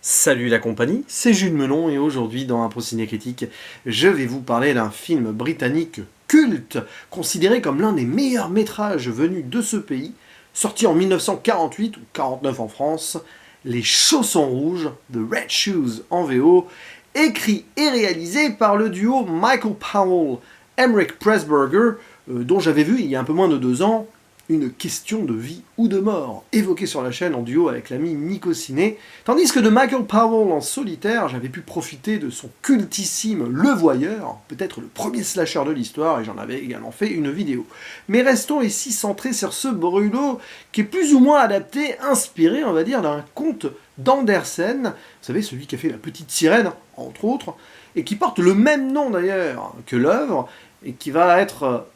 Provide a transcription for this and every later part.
Salut la compagnie, c'est Jules Melon et aujourd'hui dans Impro Ciné Critique, je vais vous parler d'un film britannique culte, considéré comme l'un des meilleurs métrages venus de ce pays, sorti en 1948 ou 49 en France, Les Chaussons Rouges, The Red Shoes en VO, écrit et réalisé par le duo Michael Powell, Emmerich Pressburger, dont j'avais vu il y a un peu moins de 2 ans une question de vie ou de mort, évoquée sur la chaîne en duo avec l'ami Nico Ciné, tandis que de Michael Powell en solitaire, j'avais pu profiter de son cultissime Le Voyeur, peut-être le premier slasher de l'histoire, et j'en avais également fait une vidéo. Mais restons ici centrés sur ce brûlot qui est plus ou moins adapté, inspiré, on va dire, d'un conte d'Andersen, vous savez, celui qui a fait La Petite Sirène, entre autres, et qui porte le même nom d'ailleurs que l'œuvre, et qui va être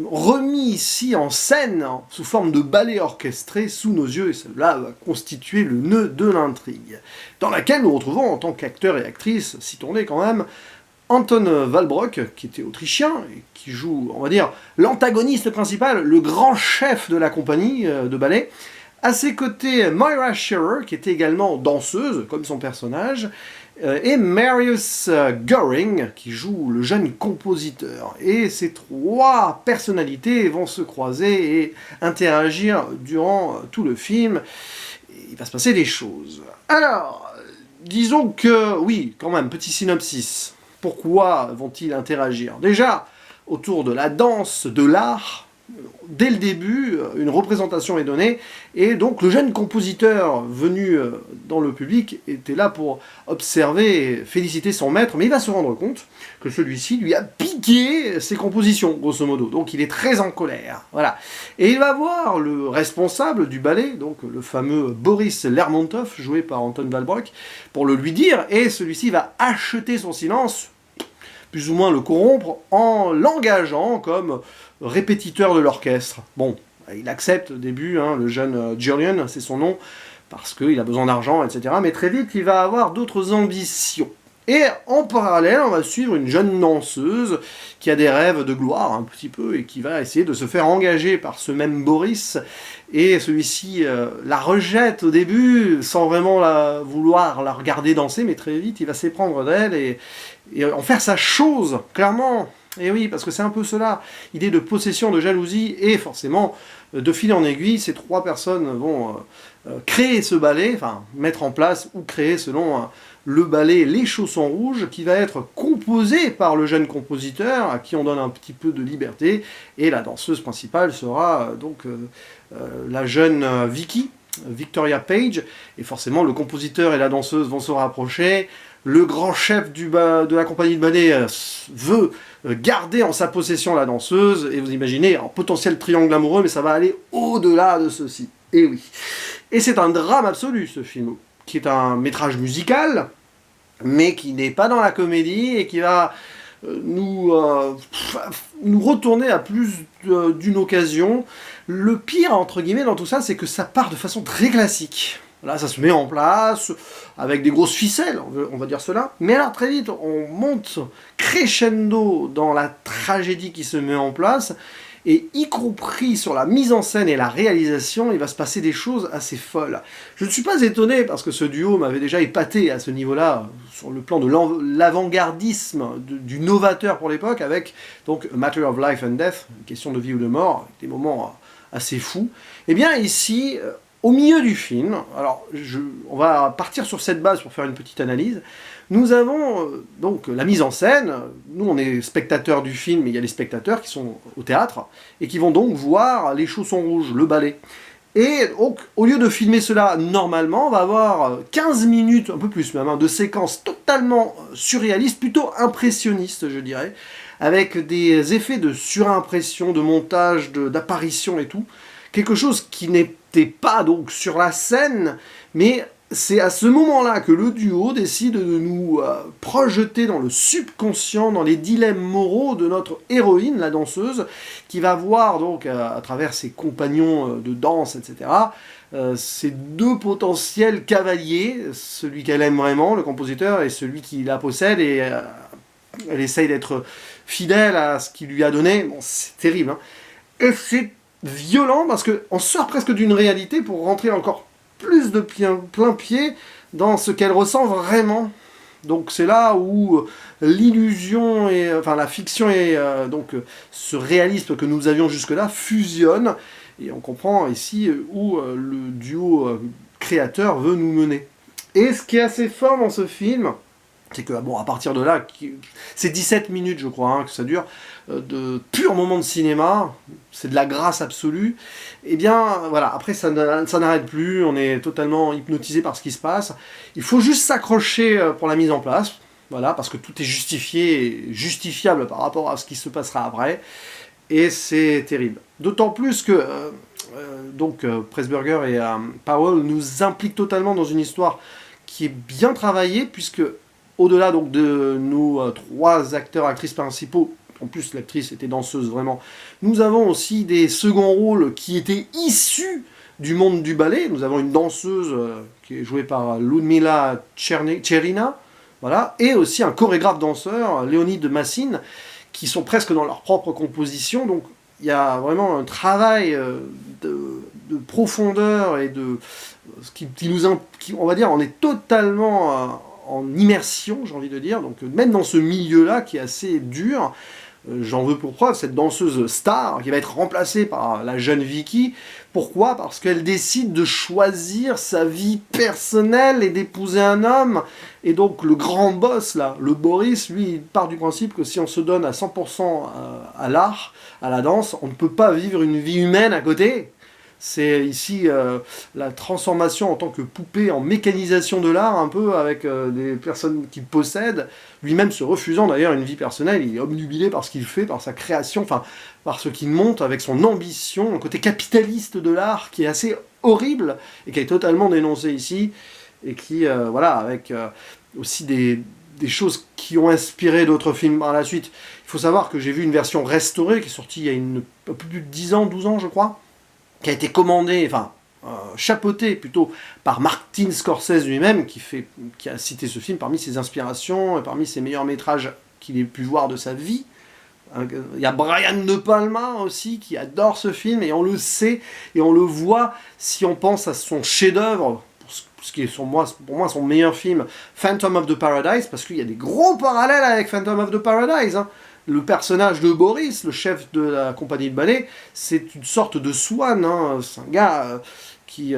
remis ici en scène sous forme de ballet orchestré sous nos yeux, et cela va constituer le nœud de l'intrigue, dans laquelle nous retrouvons en tant qu'acteurs et actrices, citons-les quand même, Anton Walbrock, qui était autrichien, et qui joue, on va dire, l'antagoniste principal, le grand chef de la compagnie de ballet. À ses côtés, Moira Shearer, qui était également danseuse, comme son personnage, et Marius Goring, qui joue le jeune compositeur. Et ces trois personnalités vont se croiser et interagir durant tout le film. Et il va se passer des choses. Alors, disons que, oui, quand même, petit synopsis. Pourquoi vont-ils interagir? Déjà, autour de la danse, de l'art, dès le début, une représentation est donnée, et donc le jeune compositeur venu dans le public était là pour observer et féliciter son maître, mais il va se rendre compte que celui-ci lui a piqué ses compositions, grosso modo, donc il est très en colère, voilà. Et il va voir le responsable du ballet, donc le fameux Boris Lermontov, joué par Anton Walbrock, pour le lui dire, et celui-ci va acheter son silence, plus ou moins le corrompre, en l'engageant comme répétiteur de l'orchestre. Bon, il accepte au début, le jeune Julian, c'est son nom, parce qu'il a besoin d'argent, etc. Mais très vite, il va avoir d'autres ambitions. Et en parallèle, on va suivre une jeune danseuse qui a des rêves de gloire, un petit peu, et qui va essayer de se faire engager par ce même Boris. Et celui-ci la rejette au début, sans vraiment vouloir la regarder danser, mais très vite, il va s'éprendre d'elle et en faire sa chose, clairement. Et oui, parce que c'est un peu cela, idée de possession, de jalousie, et forcément, de fil en aiguille, ces trois personnes vont créer ce ballet, enfin, mettre en place ou créer selon le ballet Les Chaussons Rouges, qui va être composé par le jeune compositeur, à qui on donne un petit peu de liberté, et la danseuse principale sera donc la jeune Vicky, Victoria Page, et forcément le compositeur et la danseuse vont se rapprocher. Le grand chef de la compagnie de ballet veut garder en sa possession la danseuse, et vous imaginez un potentiel triangle amoureux, mais ça va aller au-delà de ceci. Et oui. Et c'est un drame absolu, ce film, qui est un métrage musical, mais qui n'est pas dans la comédie, et qui va nous retourner à plus d'une occasion. Le pire, entre guillemets, dans tout ça, c'est que ça part de façon très classique. Là, ça se met en place, avec des grosses ficelles, on va dire cela. Mais alors, très vite, on monte crescendo dans la tragédie qui se met en place, et y compris sur la mise en scène et la réalisation, il va se passer des choses assez folles. Je ne suis pas étonné, parce que ce duo m'avait déjà épaté à ce niveau-là, sur le plan de l'avant-gardisme, du novateur pour l'époque, avec donc A Matter of Life and Death, une question de vie ou de mort, avec des moments assez fous. Et bien ici, au milieu du film, alors on va partir sur cette base pour faire une petite analyse, nous avons donc la mise en scène. Nous on est spectateurs du film, mais il y a les spectateurs qui sont au théâtre, et qui vont donc voir Les Chaussons Rouges, le ballet. Et donc, au lieu de filmer cela normalement, on va avoir 15 minutes, un peu plus même, de séquences totalement surréalistes, plutôt impressionnistes je dirais, avec des effets de surimpression, de montage, d'apparition et tout. Quelque chose qui n'était pas donc sur la scène, mais c'est à ce moment-là que le duo décide de nous projeter dans le subconscient, dans les dilemmes moraux de notre héroïne, la danseuse, qui va voir donc à travers ses compagnons de danse, etc., ces deux potentiels cavaliers, celui qu'elle aime vraiment, le compositeur, et celui qui la possède, et elle essaye d'être fidèle à ce qu'il lui a donné. Bon, c'est terrible, hein. Et c'est violent, parce qu'on sort presque d'une réalité pour rentrer encore plus de plein pied dans ce qu'elle ressent vraiment. Donc c'est là où l'illusion et enfin la fiction et donc ce réalisme que nous avions jusque-là fusionne, et on comprend ici où le duo créateur veut nous mener. Et ce qui est assez fort dans ce film, c'est que, bon, à partir de là, c'est 17 minutes, je crois, hein, que ça dure, de pur moment de cinéma, c'est de la grâce absolue, et bien, voilà, après, ça n'arrête plus, on est totalement hypnotisé par ce qui se passe, il faut juste s'accrocher pour la mise en place, voilà, parce que tout est justifié et justifiable par rapport à ce qui se passera après, et c'est terrible. D'autant plus que, Pressburger et Powell nous impliquent totalement dans une histoire qui est bien travaillée, puisque au-delà donc de nos 3 acteurs-actrices principaux, en plus l'actrice était danseuse vraiment, nous avons aussi des seconds rôles qui étaient issus du monde du ballet. Nous avons une danseuse qui est jouée par Ludmila Tcherina, voilà, et aussi un chorégraphe danseur, Léonide Massine, qui sont presque dans leur propre composition. Donc il y a vraiment un travail de profondeur et de qui on va dire, on est totalement en immersion, j'ai envie de dire, donc même dans ce milieu-là qui est assez dur, j'en veux pour preuve cette danseuse star qui va être remplacée par la jeune Vicky. Pourquoi? Parce qu'elle décide de choisir sa vie personnelle et d'épouser un homme, et donc le grand boss là, le Boris, lui, il part du principe que si on se donne à 100% à l'art, à la danse, on ne peut pas vivre une vie humaine à côté. C'est ici la transformation en tant que poupée en mécanisation de l'art, un peu avec des personnes qu'il possède, lui-même se refusant d'ailleurs une vie personnelle. Il est obnubilé par ce qu'il fait, par sa création, enfin par ce qu'il monte avec son ambition, un côté capitaliste de l'art qui est assez horrible et qui est totalement dénoncé ici, et qui, voilà, avec aussi des choses qui ont inspiré d'autres films par la suite. Il faut savoir que j'ai vu une version restaurée qui est sortie il y a un peu plus de 10 ans, 12 ans je crois, qui a été commandé, enfin chapeauté plutôt par Martin Scorsese lui-même, qui a cité ce film parmi ses inspirations, parmi ses meilleurs métrages qu'il ait pu voir de sa vie. Il y a Brian De Palma aussi qui adore ce film, et on le sait et on le voit si on pense à son chef-d'œuvre, ce qui est pour moi son meilleur film, Phantom of the Paradise, parce qu'il y a des gros parallèles avec Phantom of the Paradise, hein. Le personnage de Boris, le chef de la compagnie de ballet, c'est une sorte de swan, hein. C'est un gars qui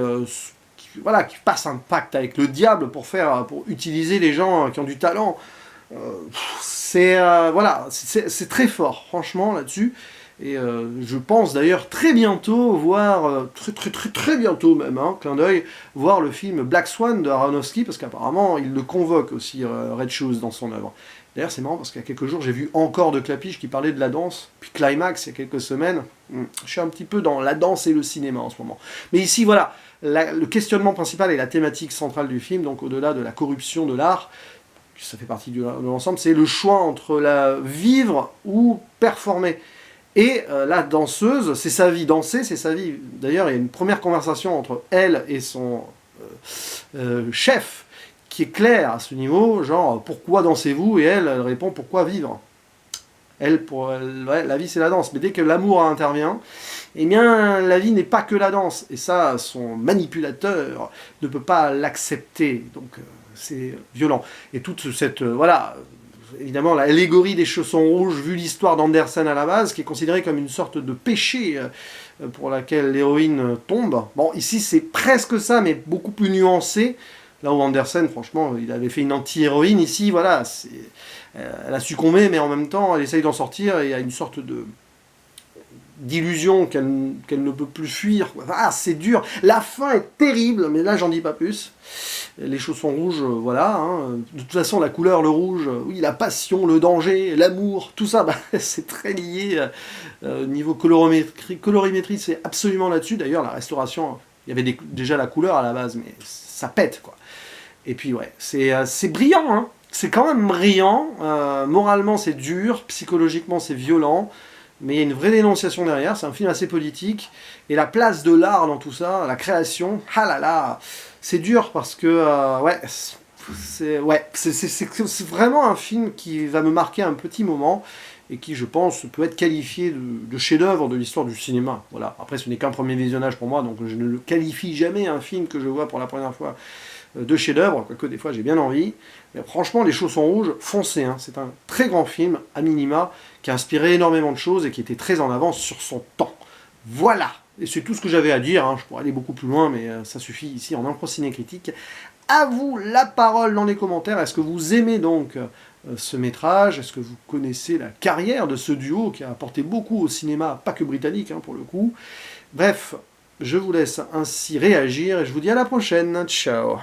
passe un pacte avec le diable pour utiliser les gens qui ont du talent. C'est très fort, franchement, là-dessus. Et je pense d'ailleurs très bientôt voir, très bientôt même, hein, clin d'œil, voir le film Black Swan de Aronofsky, parce qu'apparemment il le convoque aussi, Red Shoes, dans son œuvre. D'ailleurs c'est marrant parce qu'il y a quelques jours j'ai vu encore de Clapiche qui parlait de la danse, puis Climax il y a quelques semaines. Je suis un petit peu dans la danse et le cinéma en ce moment. Mais ici voilà, le questionnement principal et la thématique centrale du film, donc au-delà de la corruption de l'art, ça fait partie de l'ensemble, c'est le choix entre vivre ou performer. Et la danseuse, c'est sa vie, danser, c'est sa vie. D'ailleurs, il y a une première conversation entre elle et son chef qui est claire à ce niveau, genre, pourquoi dansez-vous? Et elle répond, pourquoi vivre? La vie c'est la danse, mais dès que l'amour intervient, eh bien, la vie n'est pas que la danse. Et ça, son manipulateur ne peut pas l'accepter, donc c'est violent. Et toute cette, évidemment, l'allégorie des chaussons rouges, vu l'histoire d'Andersen à la base, qui est considérée comme une sorte de péché pour laquelle l'héroïne tombe. Bon, ici, c'est presque ça, mais beaucoup plus nuancé. Là où Andersen, franchement, il avait fait une anti-héroïne. Ici, voilà, elle a succombé, mais en même temps, elle essaye d'en sortir, et il y a une sorte d'illusion qu'elle ne peut plus fuir. Ah, c'est dur. La fin est terrible, mais là, j'en dis pas plus. Les chaussons rouges, voilà. Hein. De toute façon, la couleur, le rouge, oui, la passion, le danger, l'amour, tout ça, c'est très lié. Niveau colorimétrie, c'est absolument là-dessus. D'ailleurs, la restauration, il y avait déjà la couleur à la base, mais ça pète, quoi. Et puis, ouais, c'est brillant, hein. C'est quand même brillant. Moralement, c'est dur. Psychologiquement, c'est violent. Mais il y a une vraie dénonciation derrière. C'est un film assez politique. Et la place de l'art dans tout ça, la création, ah là là, c'est dur parce que, c'est vraiment un film qui va me marquer un petit moment et qui, je pense, peut être qualifié de chef-d'œuvre de l'histoire du cinéma. Voilà. Après, ce n'est qu'un premier visionnage pour moi, donc je ne le qualifie jamais un film que je vois pour la première fois de chef-d'œuvre, quoique des fois j'ai bien envie. Mais franchement, Les Chaussons Rouges, foncez, hein. C'est un très grand film, à minima, qui a inspiré énormément de choses et qui était très en avance sur son temps. Voilà! Et c'est tout ce que j'avais à dire, hein. Je pourrais aller beaucoup plus loin, mais ça suffit ici en impro ciné-critique. À vous la parole dans les commentaires. Est-ce que vous aimez donc ce métrage? Est-ce que vous connaissez la carrière de ce duo qui a apporté beaucoup au cinéma, pas que britannique hein, pour le coup? Bref, je vous laisse ainsi réagir et je vous dis à la prochaine. Ciao!